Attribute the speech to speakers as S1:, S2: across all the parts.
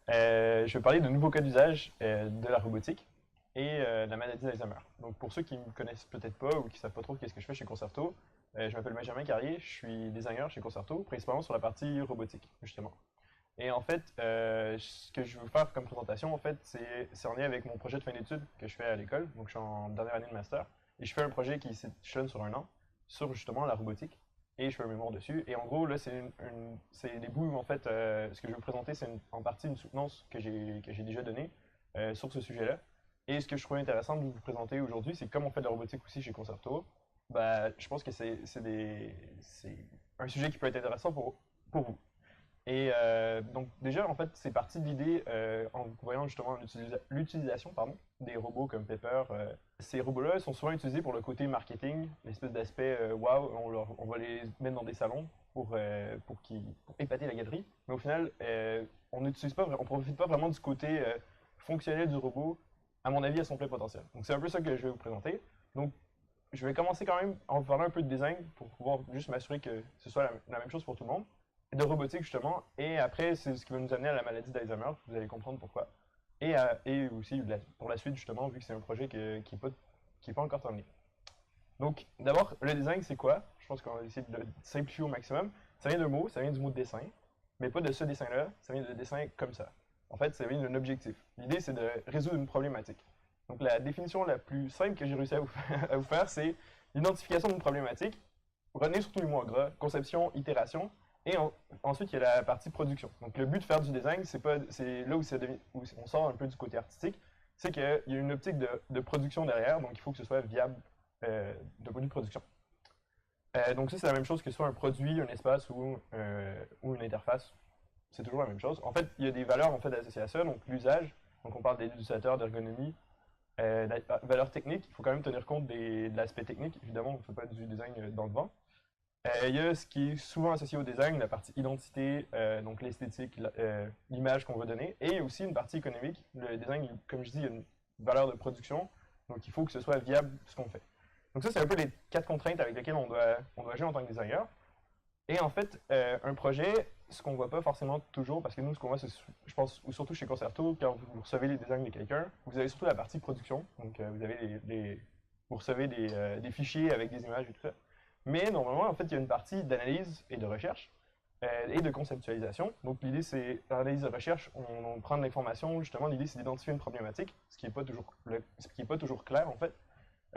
S1: Je vais parler de nouveaux cas d'usage de la robotique et de la maladie d'Alzheimer. Donc pour ceux qui ne me connaissent peut-être pas ou qui ne savent pas trop qu'est-ce que je fais chez Concerto, je m'appelle Benjamin Carrier, je suis designer chez Concerto, principalement sur la partie robotique, justement. Et en fait, ce que je veux faire comme présentation, en fait, c'est en lien avec mon projet de fin d'études que je fais à l'école. Donc je suis en dernière année de master et je fais un projet qui s'échelonne sur un an sur justement la robotique et je fais un mémoire dessus. Et en gros, là, c'est des bouts, en fait, ce que je vais vous présenter, c'est en partie une soutenance que j'ai déjà donnée sur ce sujet-là. Et ce que je trouvais intéressant de vous présenter aujourd'hui, c'est comme on fait de la robotique aussi chez Concerto, bah, je pense que c'est un sujet qui peut être intéressant pour vous. Et donc déjà, en fait, c'est parti de l'idée en voyant justement l'utilisation des robots comme Pepper. Ces robots-là sont souvent utilisés pour le côté marketing, l'espèce d'aspect wow, on va les mettre dans des salons pour épater la galerie. Mais au final, on n'utilise pas, on profite pas vraiment du côté fonctionnel du robot, à mon avis, à son plein potentiel. Donc c'est un peu ça que je vais vous présenter. Donc je vais commencer quand même en vous parlant un peu de design pour pouvoir juste m'assurer que ce soit la même chose pour tout le monde de robotique justement, et après c'est ce qui va nous amener à la maladie d'Alzheimer, vous allez comprendre pourquoi. Et aussi pour la suite justement, vu que c'est un projet qui est pas encore terminé. Donc d'abord, le design c'est quoi? Je pense qu'on va essayer de le simplifier au maximum. Ça vient d'un mot, ça vient du mot dessin, mais pas de ce dessin-là, ça vient de dessin comme ça. En fait, ça vient d'un objectif. L'idée c'est de résoudre une problématique. Donc la définition la plus simple que j'ai réussi à vous faire, c'est l'identification d'une problématique. Retenez surtout les mots en gras, conception, itération, et ensuite, il y a la partie production. Donc, le but de faire du design, c'est là où on sort un peu du côté artistique, c'est qu'il y a une optique de production derrière, donc il faut que ce soit viable de point de vue production. Donc, ça, c'est la même chose que ce soit un produit, un espace ou une interface. C'est toujours la même chose. En fait, il y a des valeurs en fait, associées à ça, donc l'usage, donc on parle des utilisateurs, d'ergonomie, la valeur technique, il faut quand même tenir compte de l'aspect technique, évidemment, on ne fait pas du design dans le vent. Il y a ce qui est souvent associé au design, la partie identité, donc l'esthétique, l'image qu'on va donner, et il y a aussi une partie économique. Le design, comme je dis, il y a une valeur de production, donc il faut que ce soit viable ce qu'on fait. Donc ça, c'est un peu les 4 contraintes avec lesquelles on doit agir en tant que designer. Et en fait, un projet, ce qu'on voit pas forcément toujours, parce que nous, ce qu'on voit, c'est, je pense, ou surtout chez Concerto, quand vous recevez les designs de quelqu'un, vous avez surtout la partie production, donc vous avez vous recevez des fichiers avec des images et tout ça. Mais normalement, en fait, il y a une partie d'analyse et de recherche et de conceptualisation. Donc l'idée, c'est l'analyse de recherche, on prend de l'information, justement, l'idée, c'est d'identifier une problématique, ce qui est pas toujours clair, en fait.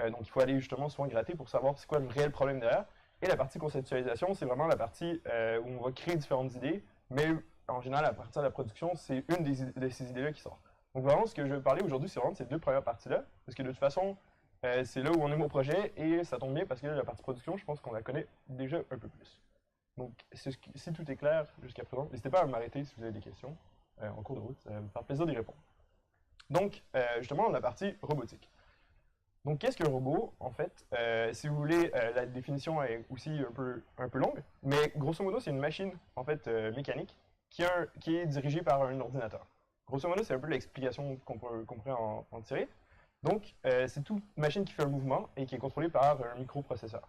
S1: Donc il faut aller justement souvent gratter pour savoir c'est quoi le réel problème derrière. Et la partie conceptualisation, c'est vraiment la partie où on va créer différentes idées, mais en général, à partir de la production, c'est une de ces idées-là qui sort. Donc vraiment, ce que je vais parler aujourd'hui, c'est vraiment de ces deux premières parties-là, parce que de toute façon, c'est là où on est au projet, et ça tombe bien parce que la partie production, je pense qu'on la connaît déjà un peu plus. Donc, si tout est clair jusqu'à présent, n'hésitez pas à m'arrêter si vous avez des questions en cours de route, ça va me faire plaisir d'y répondre. Donc, justement, la partie robotique. Donc, qu'est-ce qu'un robot, en fait? Si vous voulez, la définition est aussi un peu longue, mais grosso modo, c'est une machine, en fait, mécanique, qui est dirigée par un ordinateur. Grosso modo, c'est un peu l'explication qu'on pourrait en tirer. Donc, c'est toute machine qui fait un mouvement et qui est contrôlée par un microprocesseur.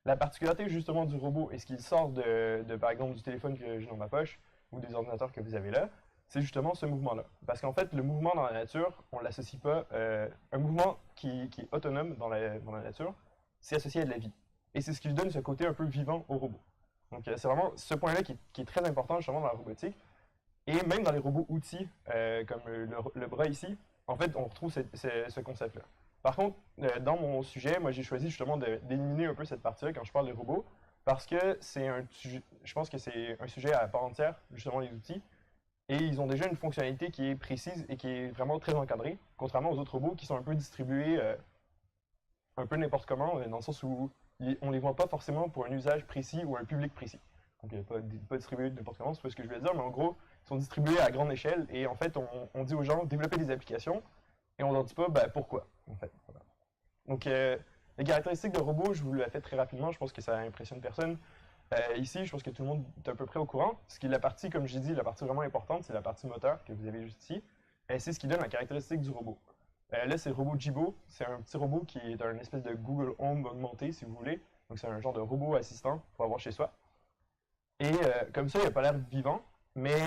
S1: La particularité, justement, du robot et ce qu'il sort par exemple, du téléphone que j'ai dans ma poche ou des ordinateurs que vous avez là, c'est justement ce mouvement-là. Parce qu'en fait, le mouvement dans la nature, on ne l'associe pas. Un mouvement qui est autonome dans la nature, c'est associé à de la vie. Et c'est ce qui lui donne ce côté un peu vivant au robot. Donc, c'est vraiment ce point-là qui est très important justement dans la robotique. Et même dans les robots outils, comme le bras ici, en fait, on retrouve ce concept-là. Par contre, dans mon sujet, moi j'ai choisi justement d'éliminer un peu cette partie-là quand je parle des robots, parce que je pense que c'est un sujet à part entière, justement les outils, et ils ont déjà une fonctionnalité qui est précise et qui est vraiment très encadrée, contrairement aux autres robots qui sont un peu distribués un peu n'importe comment, dans le sens où on ne les voit pas forcément pour un usage précis ou un public précis. Donc, pas distribués n'importe comment, c'est pas ce que je voulais dire, mais en gros, ils sont distribués à grande échelle et en fait, on dit aux gens développer des applications et on leur dit pas pourquoi, en fait. Voilà. Donc, les caractéristiques de robots, je vous l'ai fait très rapidement, je pense que ça impressionne personne. Ici, je pense que tout le monde est à peu près au courant. Ce qui est la partie, comme j'ai dit, la partie vraiment importante, c'est la partie moteur que vous avez juste ici. Et c'est ce qui donne la caractéristique du robot. Là, c'est le robot Jibo. C'est un petit robot qui est un espèce de Google Home augmenté, si vous voulez. Donc, c'est un genre de robot assistant pour avoir chez soi. Et comme ça, il n'a pas l'air vivant, Mais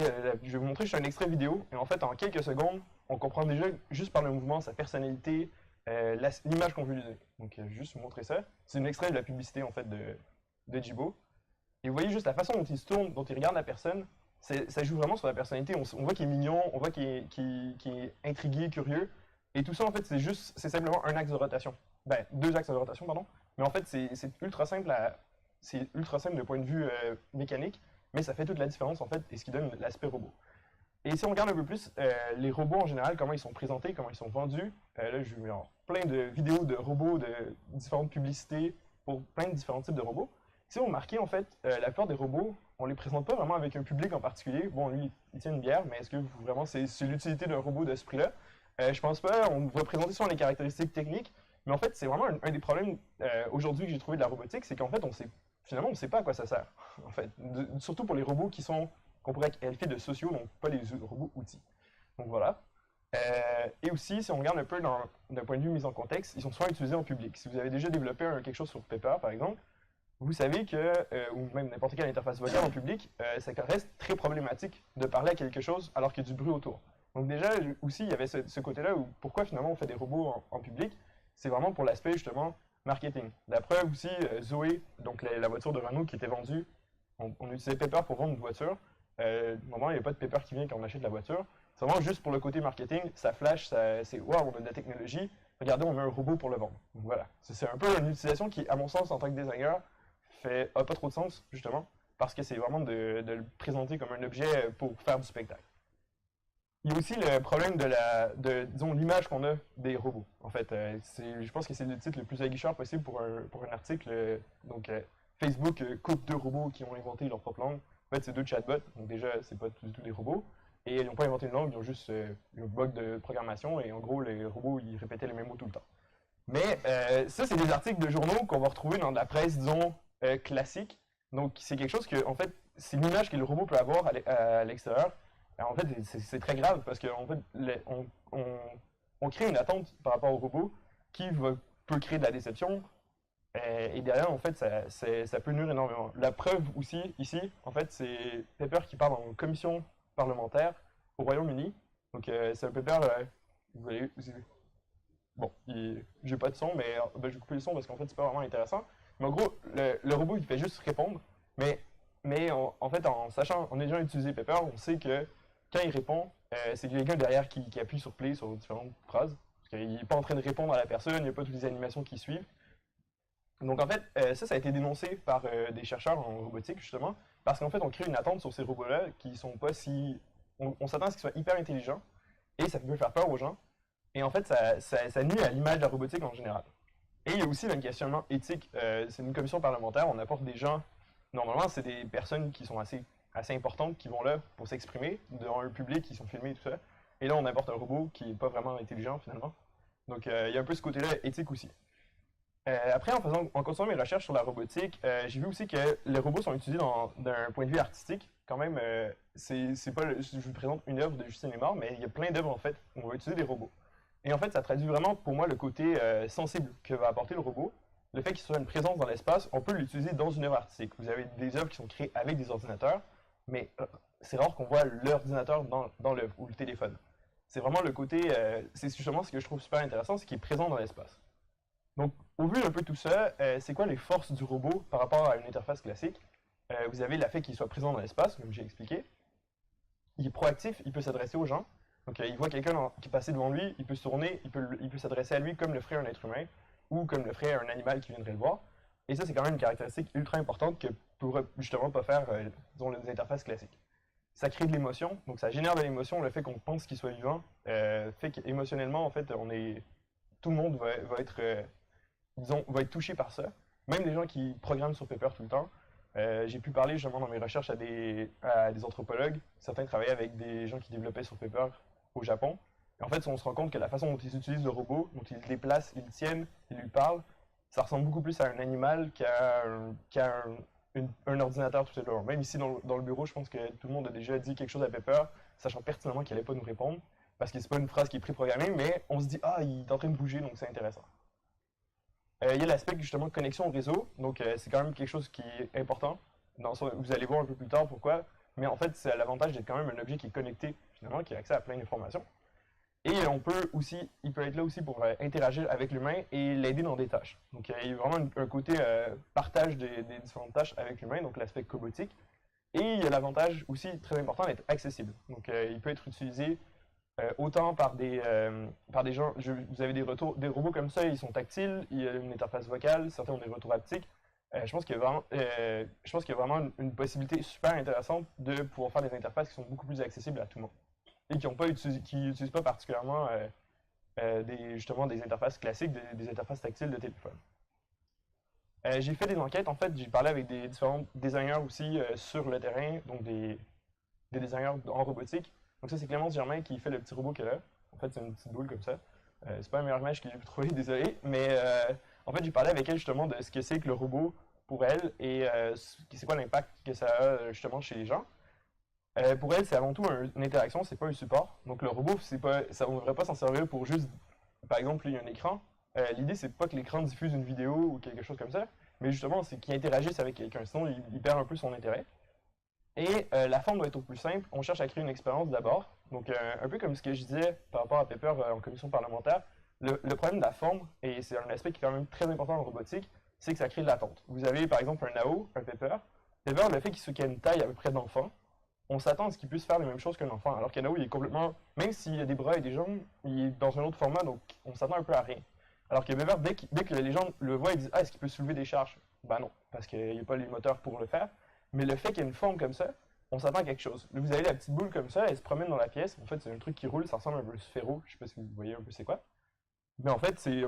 S1: je vais vous montrer juste un extrait vidéo. Et en fait, en quelques secondes, on comprend déjà, juste par le mouvement, sa personnalité, l'image qu'on veut lui donner. Donc, juste vous montrer ça. C'est un extrait de la publicité, en fait, de Jibo. Et vous voyez juste la façon dont il se tourne, dont il regarde la personne, ça joue vraiment sur la personnalité. On voit qu'il est mignon, on voit qu'il est intrigué, curieux. Et tout ça, en fait, c'est simplement un axe de rotation. Ben, deux axes de rotation, pardon. Mais en fait, c'est ultra simple d'un point de vue mécanique, mais ça fait toute la différence, en fait, et ce qui donne l'aspect robot. Et si on regarde un peu plus les robots en général, comment ils sont présentés, comment ils sont vendus, là, je vais avoir plein de vidéos de robots, de différentes publicités pour plein de différents types de robots. Si vous remarquez, en fait, la plupart des robots, on les présente pas vraiment avec un public en particulier. Bon, lui, il tient une bière, mais est-ce que vraiment c'est l'utilité d'un robot de ce prix-là? Je pense pas. On va présenter sur les caractéristiques techniques, mais en fait, c'est vraiment un des problèmes aujourd'hui que j'ai trouvé de la robotique, c'est qu'en fait, finalement, on ne sait pas à quoi ça sert. En fait, surtout pour les robots qu'on pourrait qualifier de sociaux, donc pas les robots outils. Donc voilà. Et aussi, si on regarde un peu d'un point de vue mise en contexte, ils sont souvent utilisés en public. Si vous avez déjà développé quelque chose sur Pepper, par exemple, vous savez que, ou même n'importe quelle interface vocale en public, ça reste très problématique de parler à quelque chose alors qu'il y a du bruit autour. Donc déjà, aussi, il y avait ce côté-là où pourquoi finalement on fait des robots en public, c'est vraiment pour l'aspect justement marketing. La preuve aussi, Zoé, donc la voiture de Renault qui était vendue, on utilisait Pepper pour vendre une voiture. Normalement, il n'y a pas de Pepper qui vient quand on achète la voiture. C'est vraiment juste pour le côté marketing, ça flash, c'est waouh, on a de la technologie, regardez, on met un robot pour le vendre. Donc voilà, c'est un peu une utilisation qui, à mon sens, en tant que designer, a pas trop de sens, justement, parce que c'est vraiment de le présenter comme un objet pour faire du spectacle. Il y a aussi le problème disons, l'image qu'on a des robots. En fait, je pense que c'est le titre le plus aguicheur possible pour un article. Donc, Facebook coupe deux robots qui ont inventé leur propre langue. En fait, c'est deux chatbots, donc déjà, c'est pas du tout des robots. Et ils n'ont pas inventé une langue, ils ont juste un bug de programmation, et en gros, les robots, ils répétaient les mêmes mots tout le temps. Mais ça, c'est des articles de journaux qu'on va retrouver dans la presse, disons, classique. Donc, c'est quelque chose que, en fait, c'est l'image que le robot peut avoir à l'extérieur. En fait, c'est très grave parce qu'en fait, on crée une attente par rapport au robot qui peut créer de la déception. Et derrière, en fait, ça peut nuire énormément. La preuve aussi, ici, en fait, c'est Pepper qui parle en commission parlementaire au Royaume-Uni. Donc, c'est un Pepper, vous voyez, bon, j'ai pas de son, mais ben, je vais couper le son parce qu'en fait, c'est pas vraiment intéressant. Mais en gros, le robot, il fait juste répondre. Mais en fait, en ayant utilisé Pepper, on sait que quand il répond, c'est quelqu'un derrière qui appuie sur play sur différentes phrases. Parce qu'il n'est pas en train de répondre à la personne, il n'y a pas toutes les animations qui suivent. Donc en fait, ça a été dénoncé par des chercheurs en robotique, justement, parce qu'en fait, on crée une attente sur ces robots-là qui sont pas si... On s'attend à ce qu'ils soient hyper intelligents, et ça peut faire peur aux gens. Et en fait, ça nuit à l'image de la robotique en général. Et il y a aussi un questionnement éthique. C'est une commission parlementaire, on apporte des gens... Normalement, c'est des personnes qui sont assez importantes qui vont là pour s'exprimer devant un public, qui sont filmés et tout ça. Et là, on apporte un robot qui n'est pas vraiment intelligent finalement. Donc, il y a un peu ce côté-là éthique aussi. Après, en continuant mes recherches sur la robotique, j'ai vu aussi que les robots sont utilisés d'un point de vue artistique. Quand même, c'est pas, je vous présente une œuvre de Justin Lemar, mais il y a plein d'œuvres en fait où on va utiliser des robots. Et en fait, ça traduit vraiment pour moi le côté sensible que va apporter le robot. Le fait qu'il soit une présence dans l'espace, on peut l'utiliser dans une œuvre artistique. Vous avez des œuvres qui sont créées avec des ordinateurs, mais c'est rare qu'on voit l'ordinateur dans l'œuvre ou le téléphone. C'est vraiment le côté, c'est justement ce que je trouve super intéressant, c'est qu'il est présent dans l'espace. Donc, au vu d'un peu tout ça, c'est quoi les forces du robot par rapport à une interface classique? Vous avez le fait qu'il soit présent dans l'espace, comme j'ai expliqué. Il est proactif, il peut s'adresser aux gens. Donc, il voit quelqu'un qui est passé devant lui, il peut se tourner, il peut s'adresser à lui comme le ferait un être humain ou comme le ferait un animal qui viendrait le voir. Et ça, c'est quand même une caractéristique ultra importante que pourrait justement pas faire disons, les interfaces classiques. Ça crée de l'émotion, donc ça génère de l'émotion, le fait qu'on pense qu'il soit vivant, fait qu'émotionnellement, en fait, tout le monde va être disons, va être touché par ça. Même les gens qui programment sur Pepper tout le temps. J'ai pu parler justement dans mes recherches à des anthropologues. Certains travaillaient avec des gens qui développaient sur Pepper au Japon. Et en fait, on se rend compte que la façon dont ils utilisent le robot, dont ils le déplacent, ils le tiennent, ils lui parlent, ça ressemble beaucoup plus à un animal qu'à un ordinateur tout simplement. Même ici dans le bureau, je pense que tout le monde a déjà dit quelque chose à Pepper, sachant pertinemment qu'il n'allait pas nous répondre, parce que c'est pas une phrase qui est préprogrammée, mais on se dit « Ah, il est en train de bouger, donc c'est intéressant ». Il y a l'aspect justement de connexion au réseau, donc c'est quand même quelque chose qui est important. Vous allez voir un peu plus tard pourquoi. mais en fait, c'est l'avantage d'être quand même un objet qui est connecté, finalement, qui a accès à plein d'informations. Et on peut aussi, il peut être là aussi pour interagir avec l'humain et l'aider dans des tâches. Donc il y a vraiment un côté partage des différentes tâches avec l'humain, donc l'aspect cobotique. Et il y a l'avantage aussi très important d'être accessible. Donc il peut être utilisé autant par des gens, vous avez des robots comme ça, ils sont tactiles, il y a une interface vocale, certains ont des retours haptiques. Je pense qu'il y a vraiment une possibilité super intéressante de pouvoir faire des interfaces qui sont beaucoup plus accessibles à tout le monde et qui n'utilisent pas particulièrement justement des interfaces classiques, des interfaces tactiles de téléphone. J'ai fait des enquêtes, en fait, j'ai parlé avec des différents designers aussi sur le terrain, donc des designers en robotique. Donc ça, c'est Clémence Germain qui fait le petit robot qu'elle a. En fait, c'est une petite boule comme ça. C'est pas la meilleure image que j'ai pu trouver, désolé, mais en fait, j'ai parlé avec elle justement de ce que c'est que le robot pour elle et c'est quoi l'impact que ça a justement chez les gens. Pour elle, c'est avant tout une interaction, c'est pas un support. Donc le robot, on ne devrait pas s'en servir pour juste, par exemple, il y a un écran. L'idée, c'est pas que l'écran diffuse une vidéo ou quelque chose comme ça, mais justement, c'est qu'il interagisse avec quelqu'un. Sinon, il perd un peu son intérêt. Et la forme doit être au plus simple. On cherche à créer une expérience d'abord. Donc, un peu comme ce que je disais par rapport à Pepper en commission parlementaire, le problème de la forme, et c'est un aspect qui est quand même très important en robotique, c'est que ça crée de l'attente. Vous avez par exemple un Nao, un Pepper. Pepper, le fait qu'il ait une taille à peu près d'enfant, on s'attend à ce qu'il puisse faire les mêmes choses qu'un enfant. Alors qu'un Nao, il est complètement, même s'il a des bras et des jambes, il est dans un autre format, donc on s'attend un peu à rien. Alors que Pepper, dès que les gens le voient, ils disent: ah, est-ce qu'il peut soulever des charges? Ben non, parce qu'il n'y a pas les moteurs pour le faire. Mais le fait qu'il y ait une forme comme ça, on s'attend à quelque chose. Là, vous avez la petite boule comme ça, elle se promène dans la pièce. En fait, c'est un truc qui roule, ça ressemble un peu à un sphéro. Je sais pas si vous voyez un peu c'est quoi. Mais en fait, c'est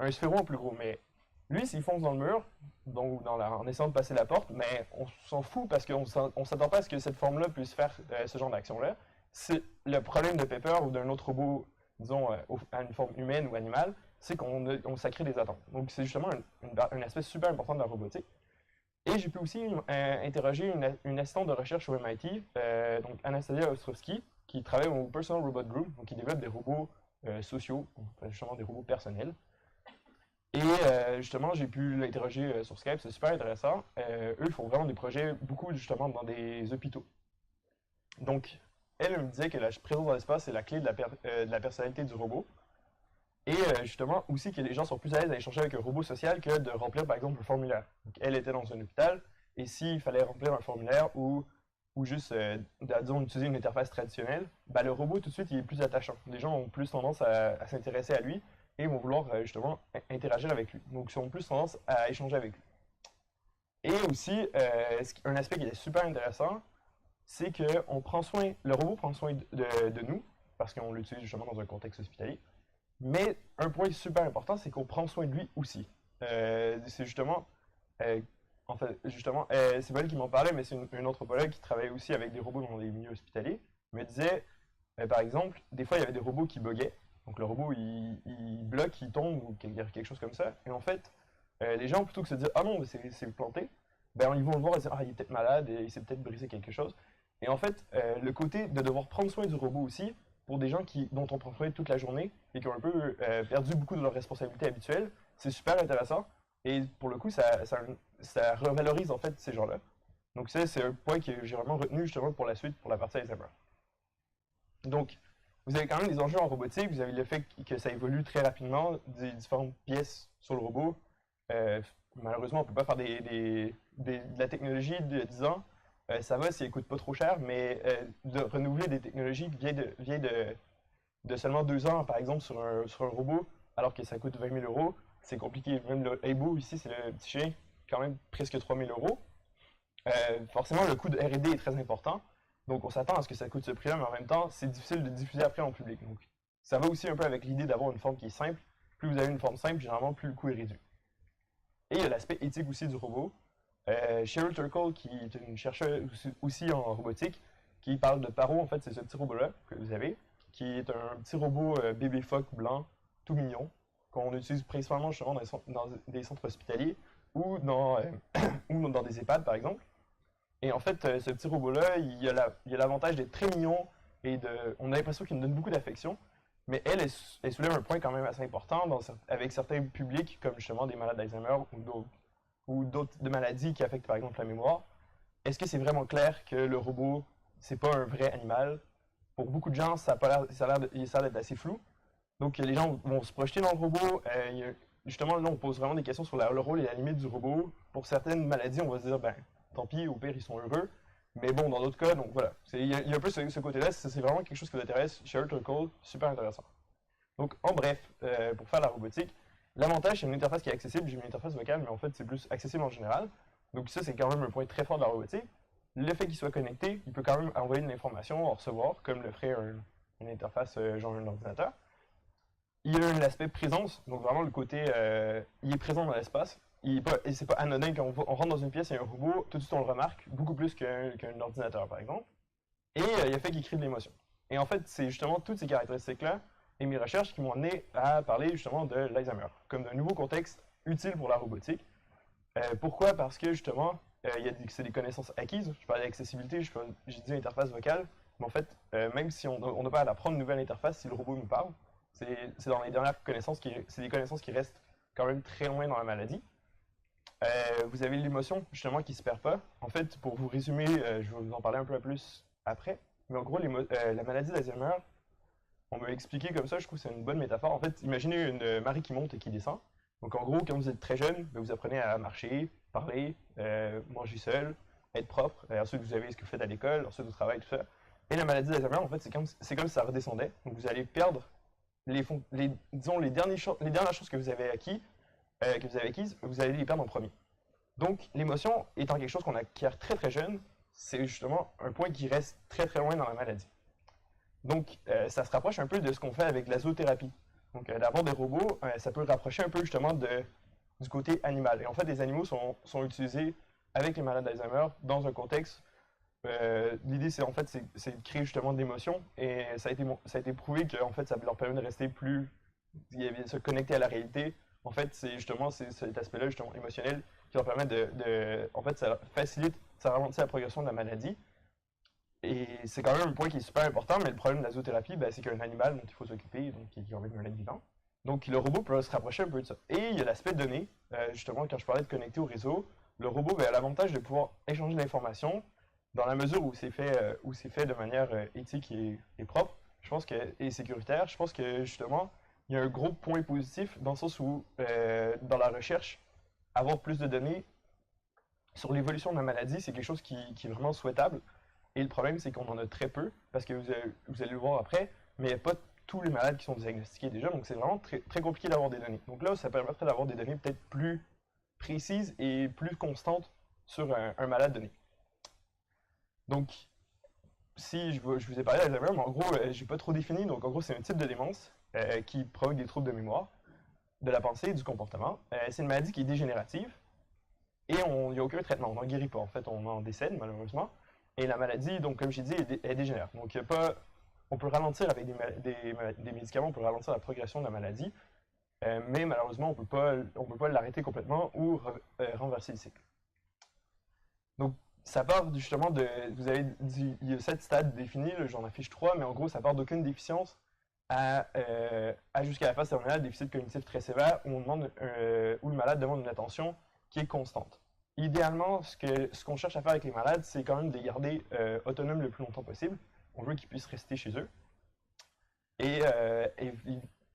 S1: un sphéro en plus gros. Mais lui, s'il fonce dans le mur, donc en essayant de passer la porte, mais on s'en fout parce qu'on ne s'attend pas à ce que cette forme-là puisse faire ce genre d'action-là. C'est le problème de Pepper ou d'un autre robot, disons, à une forme humaine ou animale, c'est ça crée des attentes. Donc c'est justement un aspect super important de la robotique. Et j'ai pu aussi interroger une assistante de recherche au MIT, donc Anastasia Ostrovsky, qui travaille au Personal Robot Group, donc qui développe des robots sociaux, justement des robots personnels. Et justement, j'ai pu l'interroger sur Skype, c'est super intéressant. Eux, ils font vraiment des projets, beaucoup justement dans des hôpitaux. Donc, elle me disait que la présence dans l'espace, c'est la clé de la personnalité du robot. Et justement, aussi que les gens sont plus à l'aise à échanger avec un robot social que de remplir, par exemple, un formulaire. Donc, elle était dans un hôpital, et s'il fallait remplir un formulaire ou juste, disons, utiliser une interface traditionnelle, ben, le robot, tout de suite, il est plus attachant. Les gens ont plus tendance à s'intéresser à lui et vont vouloir, justement, interagir avec lui. Donc, ils ont plus tendance à échanger avec lui. Et aussi, un aspect qui est super intéressant, c'est que le robot prend soin de nous, parce qu'on l'utilise justement dans un contexte hospitalier. Mais un point super important, c'est qu'on prend soin de lui aussi. C'est justement, euh, en fait, justement, c'est pas elle qui m'en parlait, mais c'est une anthropologue qui travaille aussi avec des robots dans les milieux hospitaliers. Elle me disait, par exemple, des fois il y avait des robots qui buguaient. Donc le robot il bloque, il tombe ou quelque chose comme ça. Et en fait, les gens plutôt que de se dire: ah non, c'est planté, ben ils vont le voir et dire: ah, il est peut-être malade et il s'est peut-être brisé quelque chose. Et en fait, le côté de devoir prendre soin du robot aussi, pour des gens dont on prend soin toute la journée et qui ont un peu perdu beaucoup de leurs responsabilités habituelles, c'est super intéressant. Et pour le coup, ça revalorise en fait ces gens-là. Donc ça, c'est un point que j'ai vraiment retenu justement pour la suite, pour la partie ASMR. Donc, vous avez quand même des enjeux en robotique, vous avez le fait que ça évolue très rapidement, des différentes pièces sur le robot. Euh, Malheureusement, on ne peut pas faire de la technologie de 10 ans. Ça va si elle ne coûte pas trop cher, mais de renouveler des technologies vieilles de seulement 2 ans, par exemple, sur un robot, alors que ça coûte 20 000 euros, c'est compliqué. Même le Aibo, ici, c'est le petit chien, quand même presque 3 000 euros. Forcément, le coût de R&D est très important. Donc, on s'attend à ce que ça coûte ce prix-là, mais en même temps, c'est difficile de diffuser après en public. Donc, ça va aussi un peu avec l'idée d'avoir une forme qui est simple. Plus vous avez une forme simple, généralement, plus le coût est réduit. Et il y a l'aspect éthique aussi du robot. Cheryl Turkle, qui est une chercheuse aussi en robotique, qui parle de Paro, en fait, c'est ce petit robot-là que vous avez, qui est un petit robot bébé phoque blanc, tout mignon, qu'on utilise principalement justement dans des centres hospitaliers ou ou dans des EHPAD, par exemple. Et en fait, ce petit robot-là, il a l'avantage d'être très mignon et on a l'impression qu'il nous donne beaucoup d'affection. Mais elle soulève un point quand même assez important avec certains publics, comme justement des malades d'Alzheimer ou d'autres maladies qui affectent par exemple la mémoire. est-ce que c'est vraiment clair que le robot, c'est pas un vrai animal? Pour beaucoup de gens, ça a pas l'air, ça a l'air d'être assez flou. Donc les gens vont se projeter dans le robot. Justement, là, on pose vraiment des questions sur le rôle et la limite du robot. Pour certaines maladies, on va se dire, ben, tant pis, au pire, ils sont heureux. Mais bon, dans d'autres cas, donc voilà. Il y a un peu ce côté-là, c'est vraiment quelque chose qui vous intéresse. Shelter Code, super intéressant. Donc, en bref, pour faire la robotique, l'avantage, c'est une interface qui est accessible. J'ai une interface vocale, mais en fait, c'est plus accessible en général. Donc, ça, c'est quand même un point très fort de la robotique. Le fait qu'il soit connecté, il peut quand même envoyer de l'information, en recevoir, comme le ferait une interface genre un ordinateur. Il y a l'aspect présence, donc vraiment le côté, il est présent dans l'espace. Et c'est pas anodin quand on rentre dans une pièce et un robot, tout de suite on le remarque, beaucoup plus qu'un ordinateur par exemple. Et il y a le fait qu'il crée de l'émotion. Et en fait, c'est justement toutes ces caractéristiques-là et mes recherches qui m'ont amené à parler justement de l'Alzheimer, comme d'un nouveau contexte utile pour la robotique. Pourquoi? Parce que justement, c'est des connaissances acquises. Je parlais d'accessibilité, j'ai dit interface vocale, mais en fait, même si on n'a pas à apprendre une nouvelle interface, si le robot nous parle, c'est dans les dernières connaissances, c'est des connaissances qui restent quand même très loin dans la maladie. Vous avez l'émotion, justement, qui ne se perd pas. En fait, pour vous résumer, je vais vous en parler un peu plus après, mais en gros, la maladie d'Alzheimer, on m'a expliqué comme ça, je trouve que c'est une bonne métaphore. En fait, imaginez une marée qui monte et qui descend. Donc en gros, quand vous êtes très jeune, ben, vous apprenez à marcher, parler, manger seul, être propre. Ensuite, vous avez ce que vous faites à l'école, ensuite au travail, tout ça. Et la maladie d'Alzheimer, en fait, c'est comme si ça redescendait. Donc vous allez perdre disons, les dernières choses que vous avez acquises, vous allez les perdre en premier. Donc l'émotion étant quelque chose qu'on acquiert très très jeune, c'est justement un point qui reste très très loin dans la maladie. Donc, ça se rapproche un peu de ce qu'on fait avec la zoothérapie. Donc, d'avoir des robots, ça peut rapprocher un peu justement du côté animal. Et en fait, les animaux sont utilisés avec les malades d'Alzheimer dans un contexte. L'idée, c'est en fait, c'est de créer justement de l'émotion. Et ça a été prouvé que en fait, ça leur permet de rester plus, se connecter à la réalité. En fait, c'est justement cet aspect-là justement émotionnel qui leur permet en fait, ça facilite, ça ralentit la progression de la maladie. Et c'est quand même un point qui est super important, mais le problème de la zoothérapie, ben, c'est qu'il y a un animal dont il faut s'occuper, donc qui est quand même un être vivant. Donc le robot peut se rapprocher un peu de ça. Et il y a l'aspect données. Justement, quand je parlais de connecter au réseau, le robot ben, a l'avantage de pouvoir échanger de l'information dans la mesure où c'est fait de manière éthique et propre, je pense et sécuritaire. Je pense que justement, il y a un gros point positif dans le sens où, dans la recherche, avoir plus de données sur l'évolution de la maladie, c'est quelque chose qui est vraiment souhaitable. Et le problème, c'est qu'on en a très peu, parce que vous allez le voir après, mais il n'y a pas tous les malades qui sont diagnostiqués déjà, donc c'est vraiment très, très compliqué d'avoir des données. Donc là, ça permettrait d'avoir des données peut-être plus précises et plus constantes sur un malade donné. Donc, si je vous ai parlé d'Alzheimer, mais en gros, j'ai pas trop défini, donc en gros, c'est un type de démence qui provoque des troubles de mémoire, de la pensée et du comportement. C'est une maladie qui est dégénérative, et il n'y a aucun traitement, on n'en guérit pas, en fait, on en décède malheureusement. Et la maladie, donc comme j'ai dit, elle dégénère. Donc on peut ralentir avec des médicaments, on peut ralentir la progression de la maladie, mais malheureusement, on peut pas l'arrêter complètement ou renverser le cycle. Donc ça part justement vous avez dit, il y a 7 stades définis, j'en affiche 3, mais en gros, ça part d'aucune déficience à jusqu'à la phase terminale, déficit cognitif très sévère, où le malade demande une attention qui est constante. Idéalement, ce qu'on cherche à faire avec les malades, c'est quand même de les garder autonomes le plus longtemps possible. On veut qu'ils puissent rester chez eux. Et,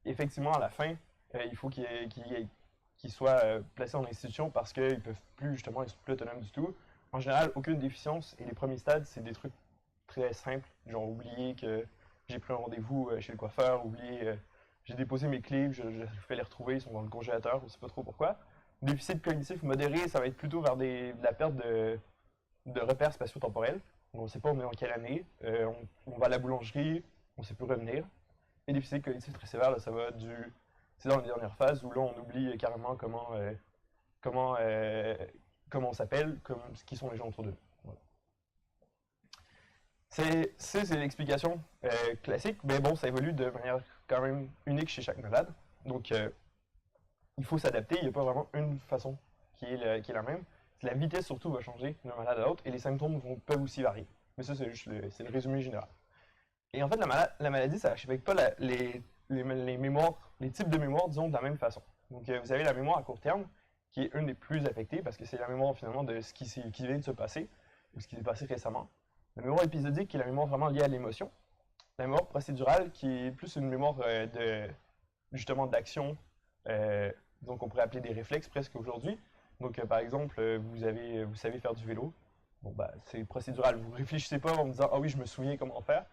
S1: effectivement, à la fin, il faut qu'ils soient placés en institution parce qu'ils ne peuvent plus, justement, ils sont plus autonomes du tout. En général, aucune déficience. Et les premiers stades, c'est des trucs très simples, genre oublier que j'ai pris un rendez-vous chez le coiffeur, oublier j'ai déposé mes clés, je fais les retrouver, ils sont dans le congélateur, je ne sais pas trop pourquoi. Déficit cognitif modéré, ça va être plutôt vers de la perte de repères spatio-temporels. On ne sait pas on est en quelle année, on va à la boulangerie, on ne sait plus revenir. Et déficit cognitif très sévère, là, c'est dans les dernières phases où là on oublie carrément comment, comment on s'appelle, qui sont les gens autour de nous. Voilà. C'est l'explication classique, mais bon, ça évolue de manière quand même unique chez chaque malade. Donc, il faut s'adapter, il n'y a pas vraiment une façon qui est la même. La vitesse surtout va changer d'un malade à l'autre et les symptômes peuvent aussi varier. Mais ça, c'est juste le résumé général. Et en fait, la maladie, ça n'affecte pas les mémoires, les types de mémoire, disons, de la même façon. Donc, vous avez la mémoire à court terme, qui est une des plus affectées, parce que c'est la mémoire finalement de ce qui vient de se passer. ou ce qui s'est passé récemment. La mémoire épisodique, qui est la mémoire vraiment liée à l'émotion. La mémoire procédurale, qui est plus une mémoire justement d'action, donc on pourrait appeler des réflexes presque aujourd'hui. Donc par exemple, vous savez faire du vélo. Bon, bah, c'est procédural. Vous ne réfléchissez pas en me disant « Ah oui, je me souviens comment faire ».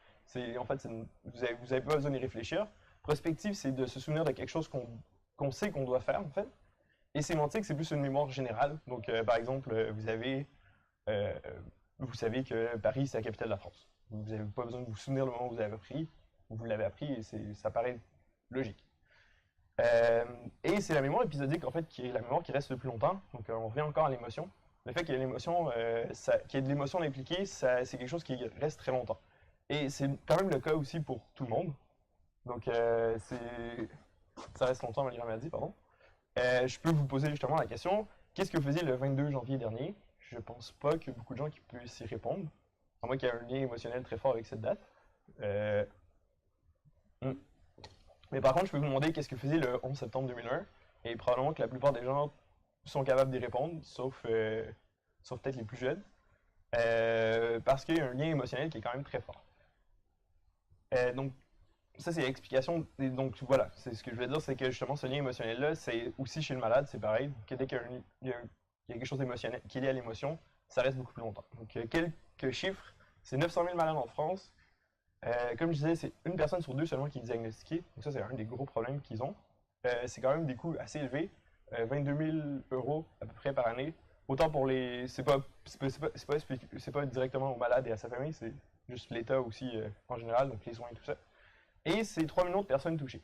S1: En fait, vous n'avez pas besoin d'y réfléchir. Prospective, c'est de se souvenir de quelque chose qu'on sait qu'on doit faire, en fait. Et sémantique, c'est plus une mémoire générale. Donc, par exemple, euh, vous savez que Paris, c'est la capitale de la France. Vous n'avez pas besoin de vous souvenir le moment où vous l'avez appris. Vous l'avez appris et ça paraît logique. Et c'est la mémoire épisodique, en fait, qui est la mémoire qui reste le plus longtemps. Donc, on revient encore à l'émotion. Le fait qu'il y ait l'émotion, qu'il y ait de l'émotion impliquée, c'est quelque chose qui reste très longtemps. Et c'est quand même le cas aussi pour tout le monde. Donc, ça reste longtemps, malgré la maladie, pardon. Je peux vous poser justement la question, qu'est-ce que vous faisiez le 22 janvier dernier? Je pense pas que beaucoup de gens qui puissent y répondre, à moins qu'il y ait un lien émotionnel très fort avec cette date. Euh, hmm. Mais par contre, je peux vous demander qu'est-ce que vous faisiez le 11 septembre 2001, et probablement que la plupart des gens sont capables d'y répondre, sauf peut-être les plus jeunes, parce qu'il y a un lien émotionnel qui est quand même très fort. Donc, ça, c'est l'explication. Donc, voilà, c'est ce que je voulais dire, c'est que justement, ce lien émotionnel-là, c'est aussi chez le malade, c'est pareil. Donc, dès qu'il y a quelque chose d'émotionnel qui est lié à l'émotion, ça reste beaucoup plus longtemps. Donc, quelques chiffres, c'est 900 000 malades en France. Comme je disais, c'est une personne sur deux seulement qui est diagnostiquée. Donc, ça, c'est un des gros problèmes qu'ils ont. C'est quand même des coûts assez élevés. 22 000 € à peu près par année. Autant pour les. C'est pas directement au malade et à sa famille, c'est juste l'État aussi en général, donc les soins et tout ça. Et c'est 3 millions de personnes touchées.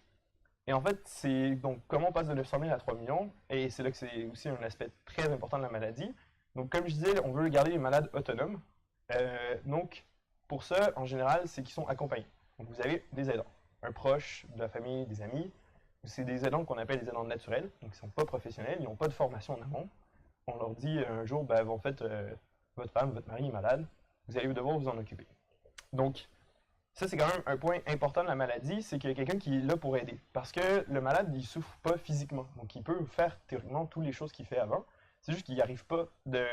S1: Et en fait, c'est donc comment on passe de 900 000 à 3 millions, et c'est là que c'est aussi un aspect très important de la maladie. Donc comme je disais, on veut garder les malades autonomes. Donc pour ça, en général, c'est qu'ils sont accompagnés. Donc vous avez des aidants, un proche de la famille, des amis. C'est des aidants qu'on appelle des aidants naturels, donc ils ne sont pas professionnels, ils n'ont pas de formation en amont. On leur dit un jour, ben, en fait, votre femme, votre mari est malade, vous allez devoir vous en occuper. Donc, ça, c'est quand même un point important de la maladie, c'est qu'il y a quelqu'un qui est là pour aider. Parce que le malade, il souffre pas physiquement. Donc, il peut faire théoriquement toutes les choses qu'il fait avant. C'est juste qu'il n'y arrive pas de.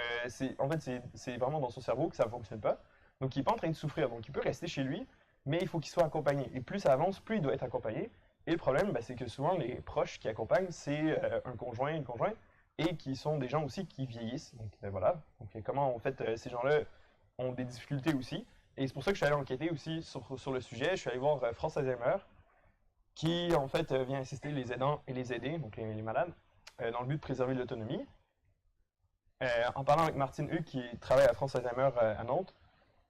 S1: En fait, c'est vraiment dans son cerveau que ça ne fonctionne pas. Donc, il n'est pas en train de souffrir. Donc, il peut rester chez lui, mais il faut qu'il soit accompagné. Et plus ça avance, plus il doit être accompagné. Et le problème, ben, c'est que souvent, les proches qui accompagnent, c'est un conjoint, une conjointe, et qui sont des gens aussi qui vieillissent. Donc, voilà. Donc, comment, en fait, ces gens-là ont des difficultés aussi. Et c'est pour ça que je suis allé enquêter aussi sur le sujet. Je suis allé voir France Alzheimer, qui en fait vient assister les aidants et les aidés, donc les malades, dans le but de préserver l'autonomie. En parlant avec Martine Hugues, qui travaille à France Alzheimer à Nantes,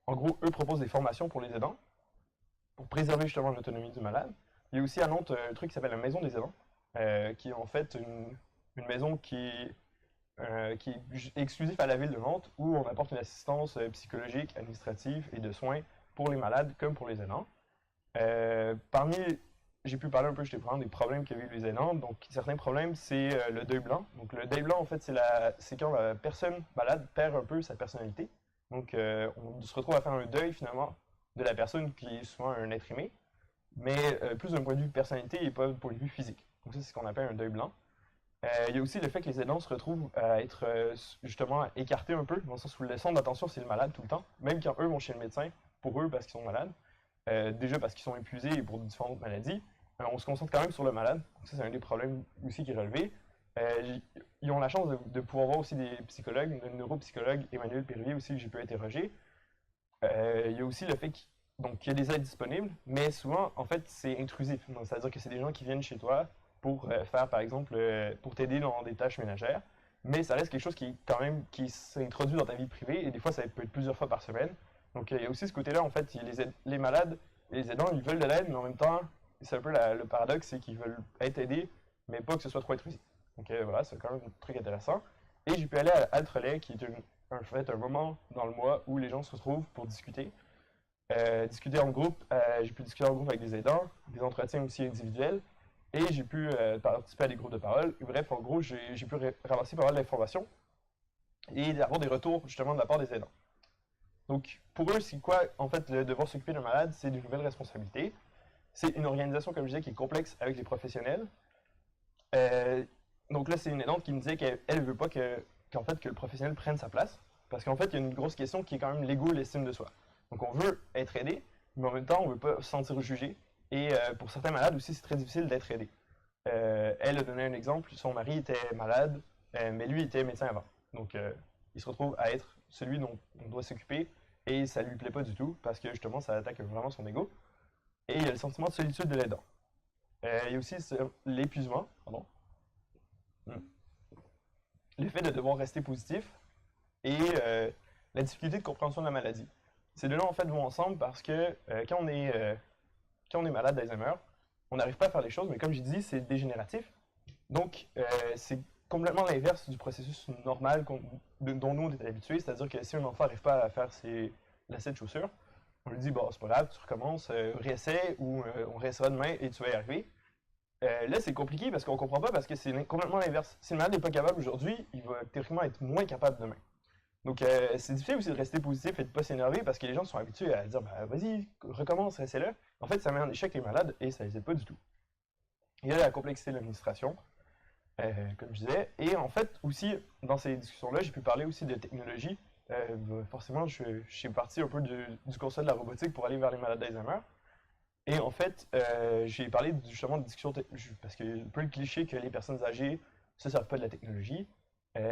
S1: en gros, eux proposent des formations pour les aidants, pour préserver justement l'autonomie du malade. Il y a aussi à Nantes un truc qui s'appelle la Maison des aidants, qui est en fait une maison qui est exclusif à la ville de Nantes, où on apporte une assistance psychologique, administrative et de soins pour les malades comme pour les aidants. J'ai pu parler un peu, je t'ai parlé des problèmes que vivent les aidants. Donc, certains problèmes, c'est le deuil blanc. Donc, le deuil blanc, en fait, c'est quand la personne malade perd un peu sa personnalité. Donc, on se retrouve à faire un deuil, finalement, de la personne qui est souvent un être aimé, mais plus d'un point de vue personnalité et pas d'un point de vue physique. Donc, ça, c'est ce qu'on appelle un deuil blanc. Il y a aussi le fait que les aidants se retrouvent à être justement écartés un peu, dans le sens où le centre d'attention, c'est le malade tout le temps, même quand eux vont chez le médecin, pour eux parce qu'ils sont malades, déjà parce qu'ils sont épuisés et pour différentes maladies, on se concentre quand même sur le malade. Donc ça, c'est un des problèmes aussi qui est relevé. Ils ont la chance de pouvoir voir aussi des psychologues, le neuropsychologue Emmanuel Périvier aussi que j'ai pu interroger. Il y a aussi le fait qu'il y a des aides disponibles, mais souvent, en fait, c'est intrusif. C'est-à-dire que c'est des gens qui viennent chez toi pour faire, par exemple, pour t'aider dans des tâches ménagères, mais ça reste quelque chose qui s'introduit dans ta vie privée, et des fois, ça peut être plusieurs fois par semaine. Donc, il y a aussi ce côté-là, en fait, les malades et les aidants, ils veulent de l'aide, mais en même temps, c'est un peu le paradoxe, c'est qu'ils veulent être aidés, mais pas que ce soit trop intrusif. Donc, voilà, c'est quand même un truc intéressant. Et j'ai pu aller à Alt-Relais, qui est en fait un moment dans le mois où les gens se retrouvent pour discuter. Discuter en groupe, j'ai pu discuter en groupe avec des aidants, des entretiens aussi individuels, et j'ai pu participer à des groupes de parole. Et bref, en gros, j'ai pu ramasser pas mal d'informations et avoir des retours justement de la part des aidants. Donc, pour eux, c'est quoi, en fait, le devoir s'occuper d'un malade? C'est de nouvelles responsabilités. C'est une organisation, comme je disais, qui est complexe avec les professionnels. Donc là, c'est une aidante qui me disait qu'elle ne veut pas qu'en fait, que le professionnel prenne sa place, Parce qu'en fait, il y a une grosse question qui est quand même l'ego, l'estime de soi. Donc on veut être aidé, mais en même temps, on ne veut pas se sentir jugé. Et pour certains malades aussi, c'est très difficile d'être aidé. Elle a donné un exemple, son mari était malade, mais lui était médecin avant. Donc il se retrouve à être celui dont on doit s'occuper et ça lui plaît pas du tout parce que justement ça attaque vraiment son ego. Et il y a le sentiment de solitude de l'aidant. Il y a aussi l'épuisement, pardon. Hmm. Le fait de devoir rester positif et la difficulté de compréhension de la maladie. Ces deux-là en fait vont ensemble parce que quand on est malade d'Alzheimer, on n'arrive pas à faire les choses, mais comme j'ai dit, c'est dégénératif. Donc, c'est complètement l'inverse du processus normal dont nous on est habitués, c'est-à-dire que si un enfant n'arrive pas à faire ses lacets de chaussures, on lui dit bon, c'est pas grave, tu recommences, réessaie ou on réessayera demain et tu vas y arriver. Là, c'est compliqué parce qu'on comprend pas parce que c'est complètement l'inverse. Si le malade n'est pas capable aujourd'hui, il va théoriquement être moins capable demain. Donc, c'est difficile aussi de rester positif et de ne pas s'énerver parce que les gens sont habitués à dire bah, vas-y, recommence, reste-le. En fait, ça met en échec les malades et ça les aide pas du tout. Il y a la complexité de l'administration, comme je disais. Et en fait, aussi, dans ces discussions-là, j'ai pu parler aussi de technologie. Forcément, je suis parti un peu du constat de la robotique pour aller vers les malades d'Alzheimer. Et en fait, j'ai parlé justement de discussions parce qu'il y a un peu le cliché que les personnes âgées ne se servent pas de la technologie.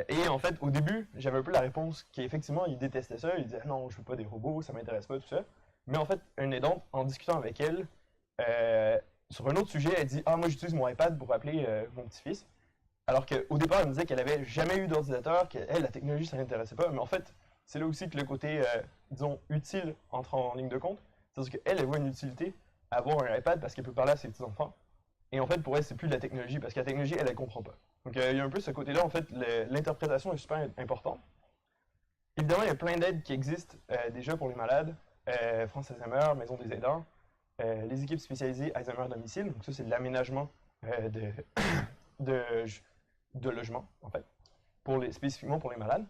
S1: Et en fait, au début, j'avais un peu la réponse qu'effectivement, ils détestaient ça. Ils disaient non, je veux pas des robots, ça m'intéresse pas, tout ça. Mais en fait, une aidante, en discutant avec elle, sur un autre sujet, elle dit ah, moi j'utilise mon iPad pour appeler mon petit-fils. Alors qu'au départ, elle me disait qu'elle avait jamais eu d'ordinateur, qu'elle, la technologie, ça l'intéressait pas. Mais en fait, c'est là aussi que le côté, disons, utile entre en ligne de compte. C'est-à-dire qu'elle, elle voit une utilité à avoir un iPad parce qu'elle peut parler à ses petits-enfants. Et en fait, pour elle, c'est plus de la technologie parce que la technologie, elle, elle comprend pas. Donc, il y a un peu ce côté-là, en fait, l'interprétation est super importante. Évidemment, il y a plein d'aides qui existent déjà pour les malades. France Alzheimer, Maison des aidants, les équipes spécialisées Alzheimer domicile. Donc, ça, c'est de l'aménagement de, de, de logement, en fait, spécifiquement pour les malades.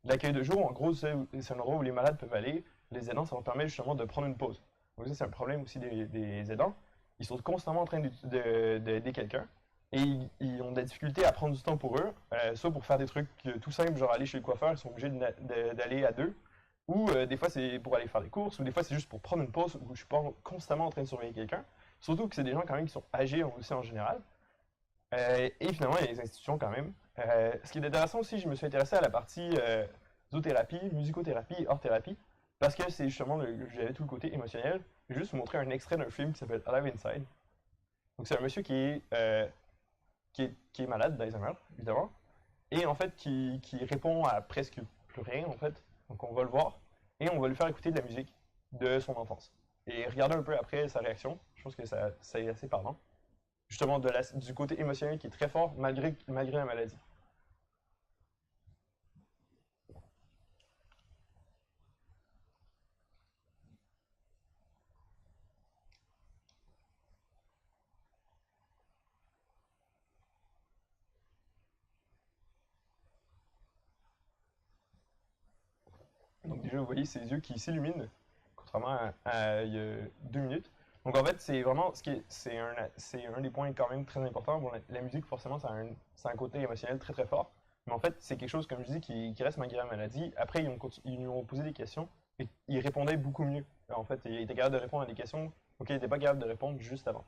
S1: L'accueil de jour, en gros, c'est un endroit où les malades peuvent aller. Les aidants, ça leur permet justement de prendre une pause. Donc ça, c'est un problème aussi des aidants. Ils sont constamment en train d'aider quelqu'un et ils ont des difficultés à prendre du temps pour eux, soit pour faire des trucs tout simples, genre aller chez le coiffeur, ils sont obligés d'aller à deux, ou des fois c'est pour aller faire des courses, ou des fois c'est juste pour prendre une pause où je suis pas constamment en train de surveiller quelqu'un. Surtout que c'est des gens quand même qui sont âgés aussi en général. Et finalement, il y a les institutions quand même. Ce qui est intéressant aussi, je me suis intéressé à la partie zoothérapie, musicothérapie et art-thérapie, parce que c'est justement, j'avais tout le côté émotionnel. Je vais juste vous montrer un extrait d'un film qui s'appelle Alive Inside. Donc c'est un monsieur qui est malade d'Alzheimer, évidemment, et en fait qui répond à presque plus rien, en fait. Donc on va le voir, et on va lui faire écouter de la musique de son enfance. Et regardez un peu après sa réaction, je pense que ça est assez parlant. Justement du côté émotionnel qui est très fort malgré la maladie. Donc déjà, vous voyez ses yeux qui s'illuminent, contrairement à il y a 2 minutes. Donc en fait, c'est vraiment, c'est un des points quand même très importants. Bon, la musique, forcément, ça a un côté émotionnel très très fort. Mais en fait, c'est quelque chose, comme je dis, qui reste malgré la maladie. Après, ils lui ont posé des questions et il répondait beaucoup mieux. En fait, il était capable de répondre à des questions auxquelles il n'était pas capable de répondre juste avant.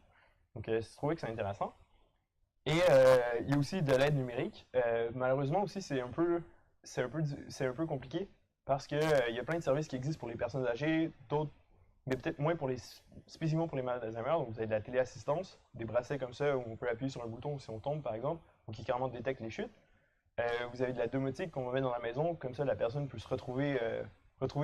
S1: Donc, je trouvais que c'est intéressant. Et il y a aussi de l'aide numérique. Malheureusement aussi, c'est un peu compliqué parce que il y a plein de services qui existent pour les personnes âgées, d'autres, mais peut-être moins spécifiquement pour les malades d'Alzheimer. Donc vous avez de la téléassistance, des bracelets comme ça où on peut appuyer sur un bouton si on tombe par exemple, ou qui carrément détecte les chutes. Vous avez de la domotique qu'on va mettre dans la maison, comme ça la personne peut retrouver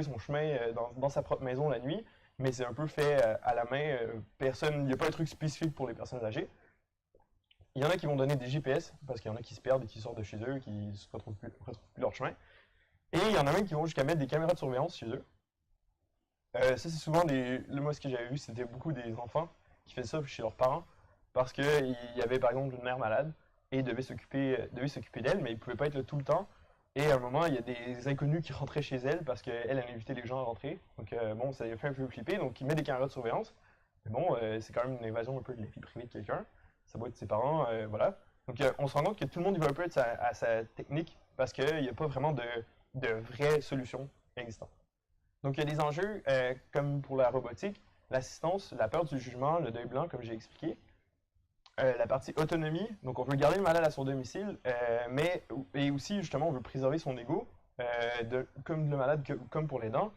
S1: son chemin dans sa propre maison la nuit, mais c'est un peu fait à la main. Il n'y a pas un truc spécifique pour les personnes âgées. Il y en a qui vont donner des GPS, parce qu'il y en a qui se perdent et qui sortent de chez eux, qui ne retrouvent plus leur chemin. Et il y en a même qui vont jusqu'à mettre des caméras de surveillance chez eux. Ça, c'est souvent moi, ce que j'avais vu, c'était beaucoup des enfants qui faisaient ça chez leurs parents, parce qu'il y avait par exemple une mère malade, et ils devaient s'occuper d'elle, mais ils ne pouvaient pas être là tout le temps. Et à un moment, il y a des inconnus qui rentraient chez elle, parce qu'elle, elle invitait les gens à rentrer. Donc bon, ça les fait un peu flipper, donc ils mettent des caméras de surveillance. Mais bon, c'est quand même une invasion un peu de la vie privée de quelqu'un. Ça doit être ses parents, voilà. Donc on se rend compte que tout le monde il va un peu être à sa technique parce qu'il n'y a pas vraiment de vraies solutions existantes. Donc, il y a des enjeux comme pour la robotique, l'assistance, la peur du jugement, le deuil blanc, comme j'ai expliqué. La partie autonomie, donc on veut garder le malade à son domicile, et aussi, justement, on veut préserver son ego, comme le malade, comme pour les dents.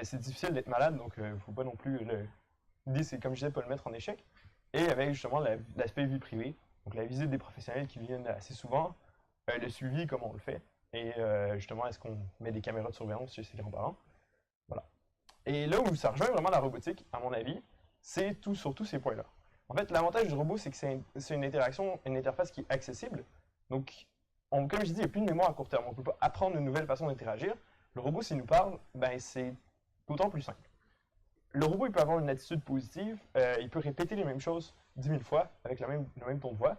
S1: C'est difficile d'être malade, donc il ne faut pas non plus. L'idée, c'est, comme je disais, pas le mettre en échec. Et avec justement l'aspect vie privée, donc la visite des professionnels qui viennent assez souvent, le suivi, comment on le fait, et justement, est-ce qu'on met des caméras de surveillance chez ses grands-parents. Voilà. Et là où ça rejoint vraiment la robotique, à mon avis, c'est sur tous ces points-là. En fait, l'avantage du robot, c'est que c'est une interaction, une interface qui est accessible. Donc, comme je dis, il n'y a plus de mémoire à court terme. On ne peut pas apprendre une nouvelle façon d'interagir. Le robot, s'il nous parle, ben, c'est d'autant plus simple. Le robot, il peut avoir une attitude positive, il peut répéter les mêmes choses 10 000 fois avec le même ton de voix.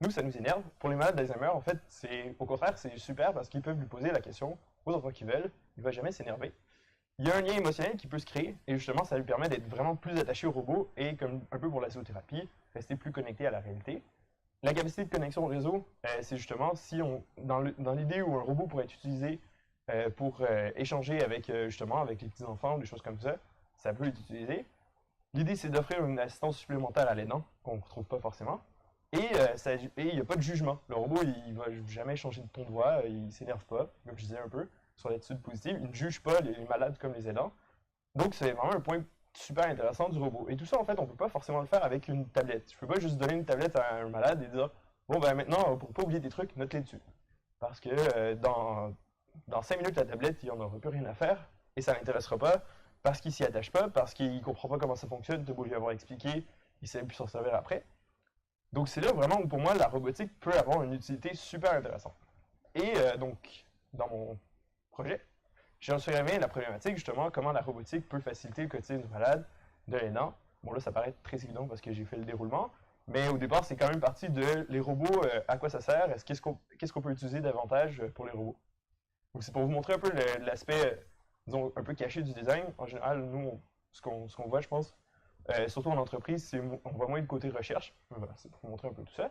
S1: Nous, ça nous énerve. Pour les malades d'Alzheimer, en fait, au contraire, c'est super parce qu'ils peuvent lui poser la question autant qu'ils veulent. Il ne va jamais s'énerver. Il y a un lien émotionnel qui peut se créer et justement, ça lui permet d'être vraiment plus attaché au robot et, comme un peu pour la zoothérapie, rester plus connecté à la réalité. La capacité de connexion au réseau, c'est justement si dans l'idée où un robot pourrait être utilisé pour échanger avec justement avec les petits-enfants ou des choses comme ça peut être utilisé. L'idée, c'est d'offrir une assistance supplémentaire à l'aidant qu'on ne retrouve pas forcément. Et il n'y a pas de jugement. Le robot, il ne va jamais changer de ton de voix, il ne s'énerve pas, comme je disais un peu, sur l'attitude positive. Il ne juge pas les malades comme les aidants. Donc, c'est vraiment un point super intéressant du robot. Et tout ça, en fait, on ne peut pas forcément le faire avec une tablette. Je ne peux pas juste donner une tablette à un malade et dire bon, ben maintenant, pour ne pas oublier tes trucs, note-les dessus. Parce que dans 5 minutes, la tablette, il n'y en aura plus rien à faire et ça ne l'intéressera pas parce qu'il s'y attache pas, parce qu'il ne comprend pas comment ça fonctionne, tu as beau lui avoir expliqué, il ne sait plus s'en servir après. Donc, c'est là vraiment où, pour moi, la robotique peut avoir une utilité super intéressante. Et donc, dans mon projet, j'en suis arrivé à la problématique, justement, comment la robotique peut faciliter le quotidien du malade, de l'aidant. Bon, là, ça paraît très évident parce que j'ai fait le déroulement, mais au départ, c'est quand même parti de les robots, à quoi ça sert, qu'est-ce qu'on peut utiliser davantage pour les robots. Donc, c'est pour vous montrer un peu l'aspect, disons, un peu caché du design. En général, nous, ce qu'on voit, je pense, surtout en entreprise, on voit moins le côté recherche. Voilà, c'est pour vous montrer un peu tout ça.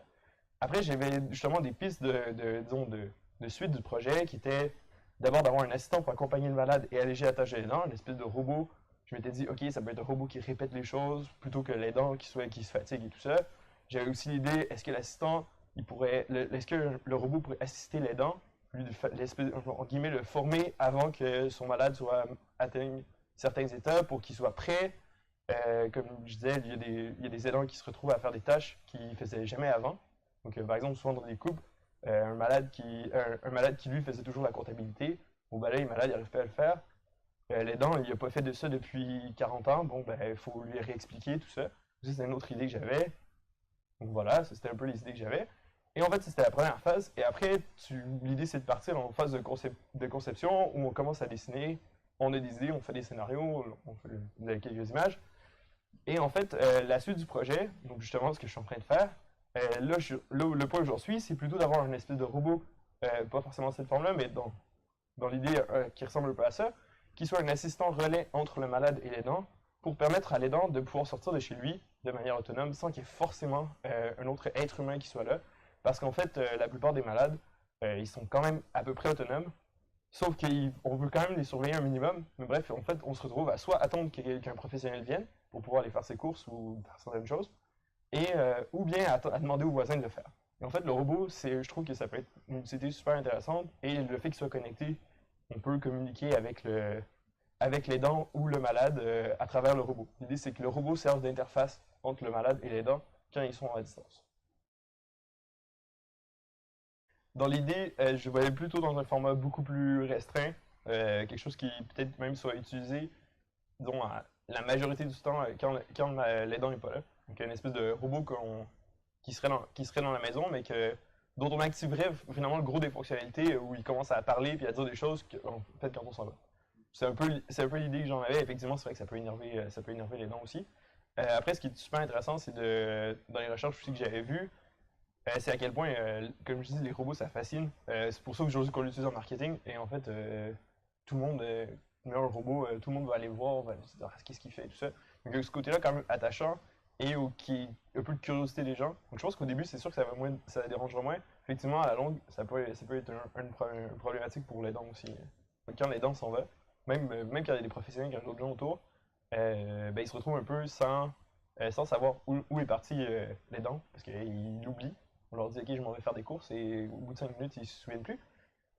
S1: Après, j'avais justement des pistes disons, de suite du projet qui étaient d'abord d'avoir un assistant pour accompagner le malade et alléger la tâche de l'aidant, une espèce de robot. Je m'étais dit, OK, ça peut être un robot qui répète les choses plutôt que l'aidant qui se fatigue et tout ça. J'avais aussi l'idée, est-ce que l'assistant, est-ce que le robot pourrait assister l'aidant, en guillemets, le former avant que son malade atteigne certains états pour qu'il soit prêt. Comme je disais, il y a des aidants qui se retrouvent à faire des tâches qu'ils ne faisaient jamais avant. Donc, par exemple, souvent dans des couples, un malade qui, lui, faisait toujours la comptabilité, bon, ben là, il est malade, il n'arrive pas à le faire. L'aidant, il n'a pas fait de ça depuis 40 ans, bon, ben, il faut lui réexpliquer tout ça. Ça, c'est une autre idée que j'avais. Donc voilà, c'était un peu les idées que j'avais. Et en fait, c'était la première phase. Et après, l'idée, c'est de partir en phase de conception où on commence à dessiner. On a des idées, on fait des scénarios, vous avez quelques images. Et en fait, la suite du projet, donc justement ce que je suis en train de faire, là, le point où j'en suis, c'est plutôt d'avoir une espèce de robot, pas forcément de cette forme-là, mais dans l'idée qui ressemble un peu à ça, qui soit un assistant relais entre le malade et l'aidant, pour permettre à l'aidant de pouvoir sortir de chez lui de manière autonome sans qu'il y ait forcément un autre être humain qui soit là. Parce qu'en fait, la plupart des malades, ils sont quand même à peu près autonomes, sauf qu'on veut quand même les surveiller un minimum. Mais bref, en fait, on se retrouve à soit attendre qu'un professionnel vienne pour pouvoir aller faire ses courses ou faire certaines choses, ou bien à demander aux voisins de le faire. Et en fait, le robot, je trouve que ça peut être une utilité super intéressante. Et le fait qu'il soit connecté, on peut communiquer avec l'aidant ou le malade à travers le robot. L'idée, c'est que le robot serve d'interface entre le malade et l'aidant quand ils sont à distance. Dans l'idée, je voyais plutôt dans un format beaucoup plus restreint, quelque chose qui peut-être même soit utilisé, disons, la majorité du temps quand l'aidant n'est pas là. Donc, une espèce de robot qui serait dans la maison, mais dont on activerait finalement le gros des fonctionnalités où il commence à parler puis à dire des choses en fait quand on s'en va. C'est un peu l'idée que j'en avais. Effectivement, c'est vrai que ça peut énerver les dents aussi. Après, ce qui est super intéressant, c'est dans les recherches aussi que j'avais vues, c'est à quel point, comme je dis, les robots, ça fascine. C'est pour ça que j'ose qu'on l'utilise en marketing. Et en fait, tout le monde met un robot, tout le monde va aller voir, va se dire qu'est-ce qu'il fait, tout ça. Donc, ce côté-là, quand même attachant et qui un peu de curiosité des gens. Donc, je pense qu'au début, c'est sûr que ça dérangera moins. Effectivement, à la longue, ça peut être une problématique pour les dents aussi. quand l'aidant s'en va, même quand il y a des professionnels, quand il y a d'autres gens autour, ben, ils se retrouvent un peu sans savoir où est parti l'aidant, parce qu'ils l'oublient. On leur dit, OK, je m'en vais faire des courses, et au bout de 5 minutes, ils se souviennent plus.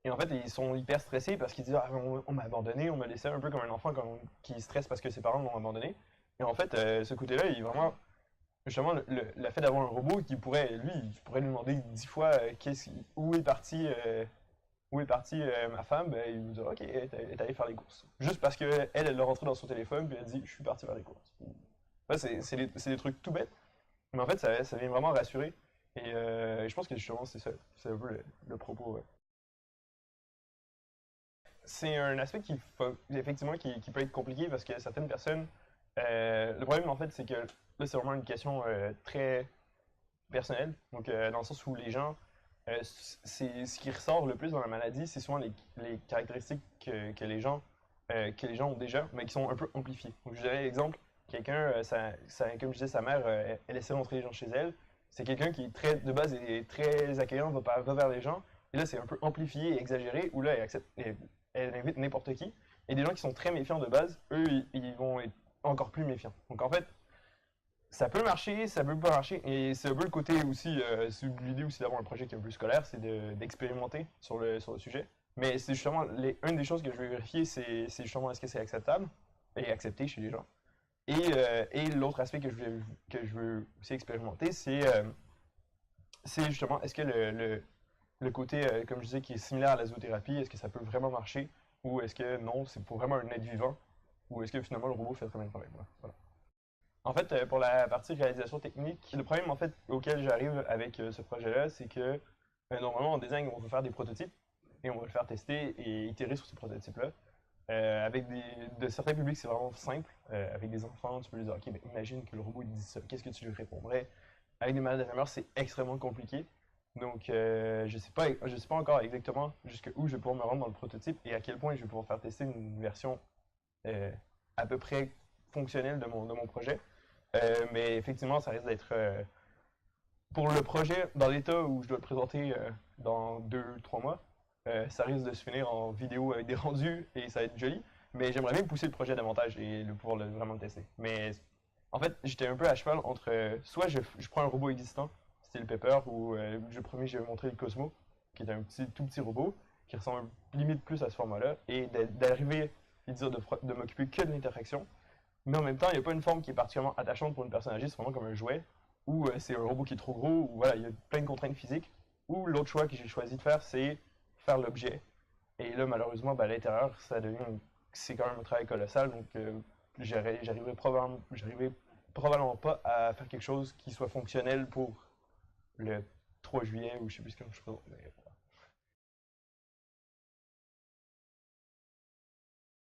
S1: Et en fait, ils sont hyper stressés parce qu'ils disent, ah, on m'a abandonné, on m'a laissé un peu comme un enfant qui stresse parce que ses parents l'ont abandonné. Et en fait, ce côté-là, il est vraiment justement le fait d'avoir un robot qui pourrait, lui, il pourrait lui demander 10 fois où est partie ma femme, ben, il nous dit OK, elle est allée faire les courses. Juste parce qu'elle, elle l'a rentré dans son téléphone, puis elle dit je suis parti faire les courses. Ouais, c'est des trucs tout bêtes, mais en fait, ça vient vraiment rassurer. Et je pense que justement, c'est ça. C'est un peu le propos. Ouais. C'est un aspect effectivement, qui peut être compliqué parce que certaines personnes. Le problème, en fait, c'est que là, c'est vraiment une question très personnelle. Donc, dans le sens où les gens, c'est ce qui ressort le plus dans la maladie, c'est souvent les caractéristiques que les gens ont déjà, mais qui sont un peu amplifiées. Donc, je dirais, exemple, quelqu'un, comme je disais, sa mère, elle essaie d'entrer les gens chez elle. C'est quelqu'un qui, de base, est très accueillant, va vers les gens. Et là, c'est un peu amplifié et exagéré, où là, elle invite n'importe qui. Et des gens qui sont très méfiants de base, eux, ils vont être encore plus méfiants. Donc, en fait, ça peut marcher, ça peut pas marcher. Et c'est un peu le côté aussi, c'est l'idée aussi d'avoir un projet qui est un peu scolaire, c'est d'expérimenter sur le sujet. Mais c'est justement, une des choses que je vais vérifier, c'est justement est-ce que c'est acceptable et accepté chez les gens. Et l'autre aspect que je veux aussi expérimenter, c'est justement est-ce que le côté, comme je disais, qui est similaire à la zoothérapie, est-ce que ça peut vraiment marcher ou est-ce que non, c'est pour vraiment un être vivant ou est-ce que finalement le robot fait très bien le travail. Voilà. En fait, pour la partie réalisation technique, le problème en fait auquel j'arrive avec ce projet-là, c'est que normalement en design, on va faire des prototypes et on va le faire tester et itérer sur ces prototypes-là. De certains publics, c'est vraiment simple. Avec des enfants, tu peux lui dire, OK, mais imagine que le robot il dit ça, qu'est-ce que tu lui répondrais? Avec des malades d'Alzheimer, c'est extrêmement compliqué. Donc, je sais pas encore exactement jusqu'où je vais pouvoir me rendre dans le prototype et à quel point je vais pouvoir faire tester une version euh, à peu près fonctionnelle de mon projet. Mais effectivement, ça risque d'être pour le projet, dans l'état où je dois le présenter dans 2, 3 mois, ça risque de se finir en vidéo avec des rendus et ça va être joli. Mais j'aimerais bien pousser le projet davantage et pouvoir vraiment le tester. Mais en fait, j'étais un peu à cheval entre soit je prends un robot existant, style Pepper, ou je vais montrer le Cosmo, qui est un tout petit robot, qui ressemble limite plus à ce format-là, et d'arriver et de m'occuper que de l'interaction, mais en même temps, il n'y a pas une forme qui est particulièrement attachante pour une personne âgée, c'est vraiment comme un jouet, ou c'est un robot qui est trop gros, ou voilà, il y a plein de contraintes physiques. Ou l'autre choix que j'ai choisi de faire, c'est faire l'objet. Et là, malheureusement, ben, à l'intérieur, c'est quand même un travail colossal, donc j'arriverai probablement pas à faire quelque chose qui soit fonctionnel pour le 3 juillet, ou je sais plus quand je présente.